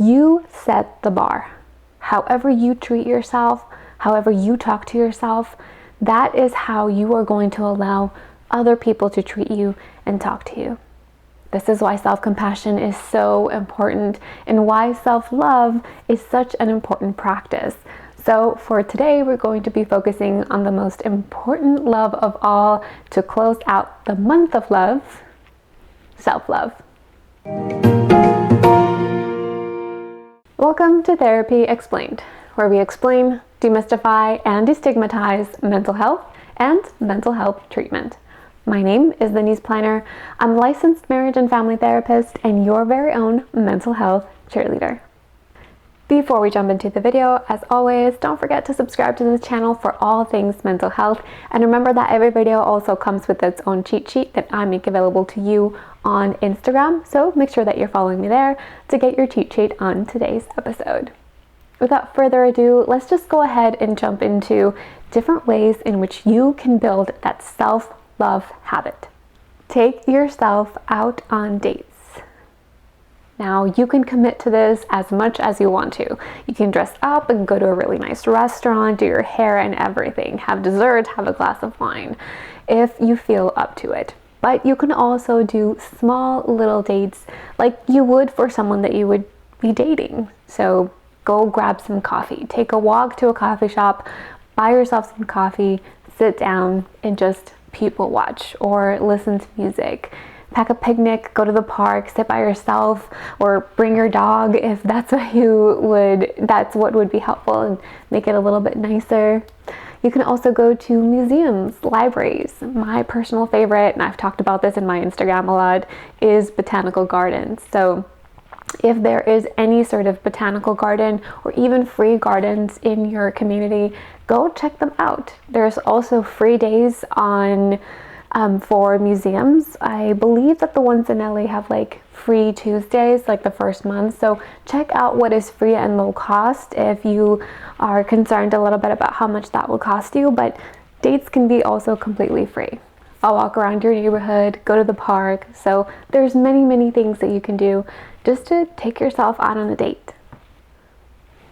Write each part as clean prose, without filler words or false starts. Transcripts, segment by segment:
You set the bar. However you treat yourself, however you talk to yourself, that is how you are going to allow other people to treat you and talk to you. This is why self-compassion is so important and why self-love is such an important practice. So for today, we're going to be focusing on the most important love of all to close out the month of love, self-love. Welcome to Therapy Explained, where we explain, demystify, and destigmatize mental health and mental health treatment. My name is Deniss Planner. I'm a licensed marriage and family therapist and your very own mental health cheerleader. Before we jump into the video, as always, don't forget to subscribe to this channel for all things mental health. And remember that every video also comes with its own cheat sheet that I make available to you on Instagram. So make sure that you're following me there to get your cheat sheet on today's episode. Without further ado, let's just go ahead and jump into different ways in which you can build that self-love habit. Take yourself out on dates. Now, you can commit to this as much as you want to. You can dress up and go to a really nice restaurant, do your hair and everything, have dessert, have a glass of wine, if you feel up to it. But you can also do small little dates like you would for someone that you would be dating. So go grab some coffee, take a walk to a coffee shop, buy yourself some coffee, sit down and just people watch or listen to music. Pack a picnic, go to the park, sit by yourself, or bring your dog if that's what would be helpful and make it a little bit nicer. You can also go to museums, libraries. My personal favorite, and I've talked about this in my Instagram a lot, is botanical gardens. So if there is any sort of botanical garden or even free gardens in your community, go check them out. There's also free days on for museums. I believe that the ones in LA have like free Tuesdays, like the first month. So check out what is free and low cost if you are concerned a little bit about how much that will cost you, but dates can be also completely free. I'll walk around your neighborhood, go to the park. So there's many things that you can do just to take yourself out on a date.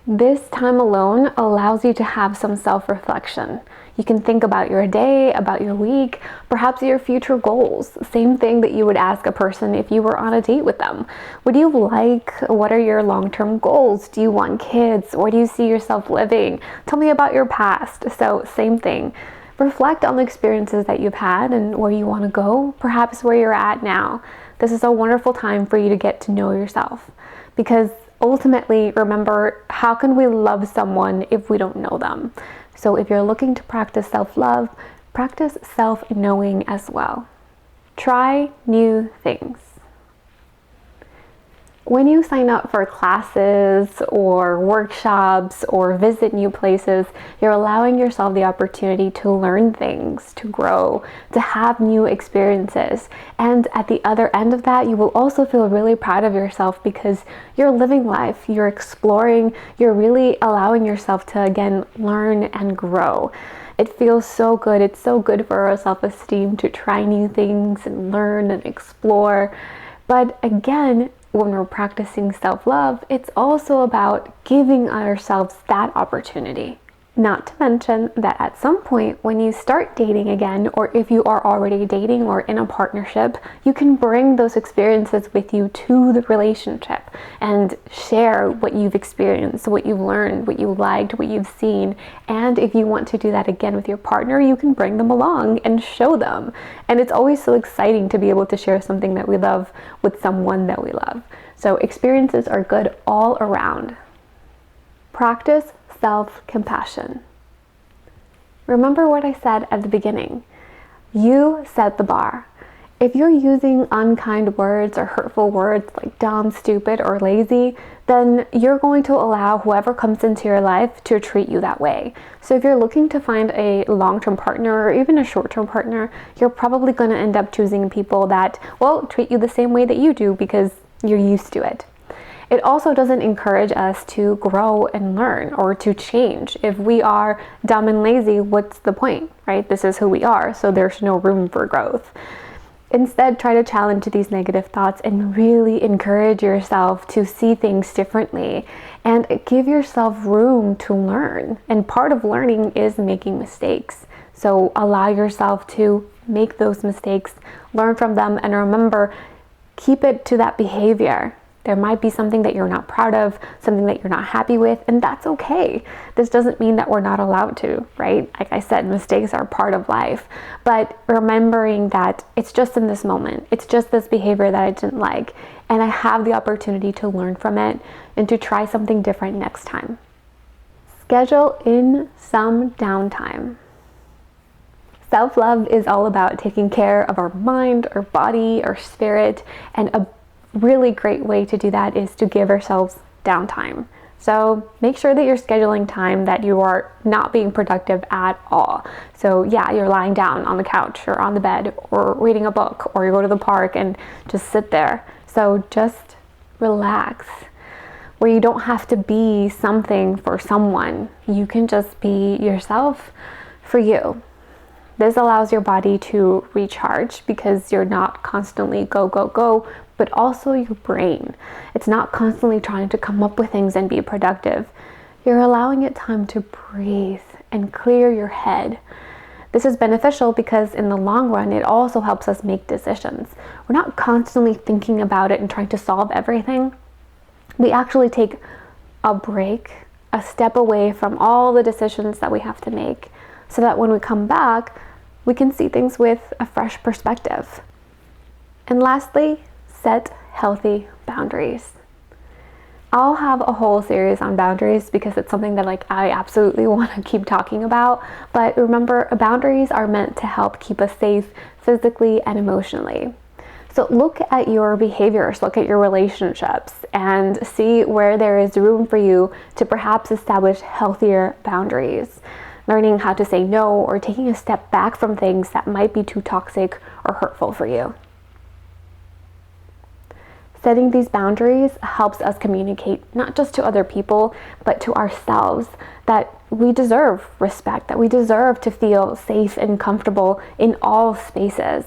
This time alone allows you to have some self-reflection. You can think about your day, about your week, perhaps your future goals. Same thing that you would ask a person if you were on a date with them. What do you like? What are your long-term goals? Do you want kids? Where do you see yourself living? Tell me about your past. So same thing. Reflect on the experiences that you've had and where you want to go, perhaps where you're at now. This is a wonderful time for you to get to know yourself, because ultimately, remember, how can we love someone if we don't know them? So if you're looking to practice self-love, practice self-knowing as well. Try new things. When you sign up for classes or workshops or visit new places, you're allowing yourself the opportunity to learn things, to grow, to have new experiences. And at the other end of that, you will also feel really proud of yourself because you're living life, you're exploring, you're really allowing yourself to, again, learn and grow. It feels so good. It's so good for our self-esteem to try new things and learn and explore. But again, when we're practicing self-love, it's also about giving ourselves that opportunity. Not to mention that at some point when you start dating again, or if you are already dating or in a partnership, you can bring those experiences with you to the relationship and share what you've experienced, what you've learned, what you liked, what you've seen. And if you want to do that again with your partner, you can bring them along and show them. And it's always so exciting to be able to share something that we love with someone that we love. So experiences are good all around. Practice self-compassion. Remember what I said at the beginning. You set the bar. If you're using unkind words or hurtful words like dumb, stupid, or lazy, then you're going to allow whoever comes into your life to treat you that way. So if you're looking to find a long-term partner or even a short-term partner, you're probably going to end up choosing people that, well, treat you the same way that you do because you're used to it. It also doesn't encourage us to grow and learn or to change. If we are dumb and lazy, what's the point, right? This is who we are, so there's no room for growth. Instead, try to challenge these negative thoughts and really encourage yourself to see things differently and give yourself room to learn. And part of learning is making mistakes. So allow yourself to make those mistakes, learn from them, and remember, keep it to that behavior. There might be something that you're not proud of, something that you're not happy with, and that's okay. This doesn't mean that we're not allowed to, right? Like I said, mistakes are part of life. But remembering that it's just in this moment, it's just this behavior that I didn't like, and I have the opportunity to learn from it and to try something different next time. Schedule in some downtime. Self-love is all about taking care of our mind, our body, our spirit, and a really great way to do that is to give ourselves downtime. So make sure that you're scheduling time that you are not being productive at all. So yeah, you're lying down on the couch or on the bed or reading a book, or you go to the park and just sit there. So just relax, where you don't have to be something for someone. You can just be yourself for you. This allows your body to recharge because you're not constantly go, go, go, but also your brain. It's not constantly trying to come up with things and be productive. You're allowing it time to breathe and clear your head. This is beneficial because in the long run, it also helps us make decisions. We're not constantly thinking about it and trying to solve everything. We actually take a break, a step away from all the decisions that we have to make, so that when we come back, we can see things with a fresh perspective. And lastly, set healthy boundaries. I'll have a whole series on boundaries because it's something that I absolutely want to keep talking about. But remember, boundaries are meant to help keep us safe physically and emotionally. So look at your behaviors, look at your relationships, and see where there is room for you to perhaps establish healthier boundaries. Learning how to say no, or taking a step back from things that might be too toxic or hurtful for you. Setting these boundaries helps us communicate not just to other people, but to ourselves, that we deserve respect, that we deserve to feel safe and comfortable in all spaces.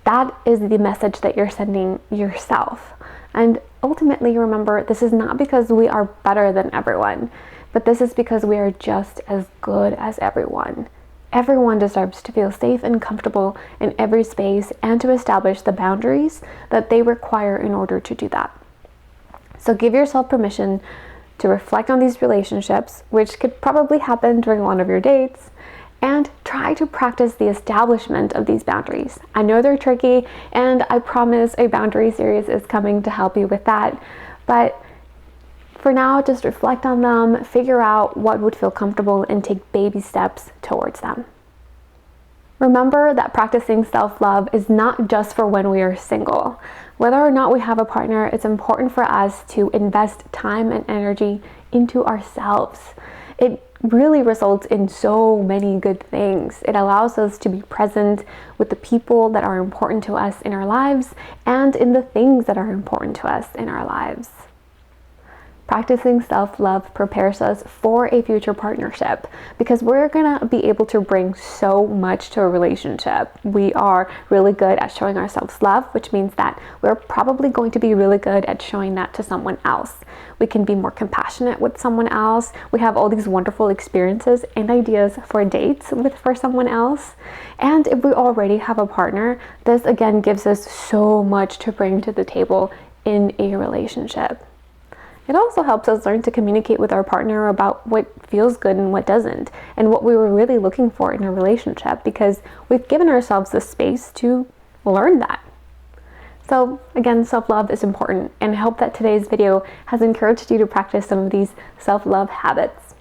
That is the message that you're sending yourself. And ultimately, remember, this is not because we are better than everyone, but this is because we are just as good as everyone. Everyone deserves to feel safe and comfortable in every space and to establish the boundaries that they require in order to do that. So give yourself permission to reflect on these relationships, which could probably happen during one of your dates, and try to practice the establishment of these boundaries. I know they're tricky, and I promise a boundary series is coming to help you with that. But for now, just reflect on them, figure out what would feel comfortable, and take baby steps towards them. Remember that practicing self-love is not just for when we are single. Whether or not we have a partner, it's important for us to invest time and energy into ourselves. It really results in so many good things. It allows us to be present with the people that are important to us in our lives and in the things that are important to us in our lives. Practicing self-love prepares us for a future partnership because we're gonna be able to bring so much to a relationship. We are really good at showing ourselves love, which means that we're probably going to be really good at showing that to someone else. We can be more compassionate with someone else. We have all these wonderful experiences and ideas for dates for someone else. And if we already have a partner, this again gives us so much to bring to the table in a relationship. It also helps us learn to communicate with our partner about what feels good and what doesn't, and what we were really looking for in a relationship, because we've given ourselves the space to learn that. So again, self-love is important, and I hope that today's video has encouraged you to practice some of these self-love habits.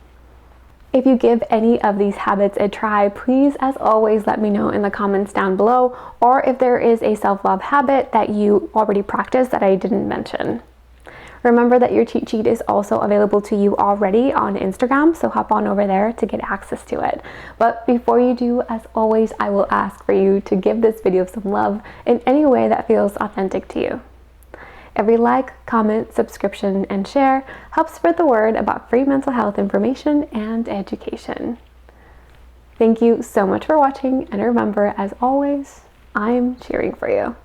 If you give any of these habits a try, please, as always, let me know in the comments down below, or if there is a self-love habit that you already practice that I didn't mention. Remember that your cheat sheet is also available to you already on Instagram, so hop on over there to get access to it. But before you do, as always, I will ask for you to give this video some love in any way that feels authentic to you. Every like, comment, subscription, and share helps spread the word about free mental health information and education. Thank you so much for watching, and remember, as always, I'm cheering for you.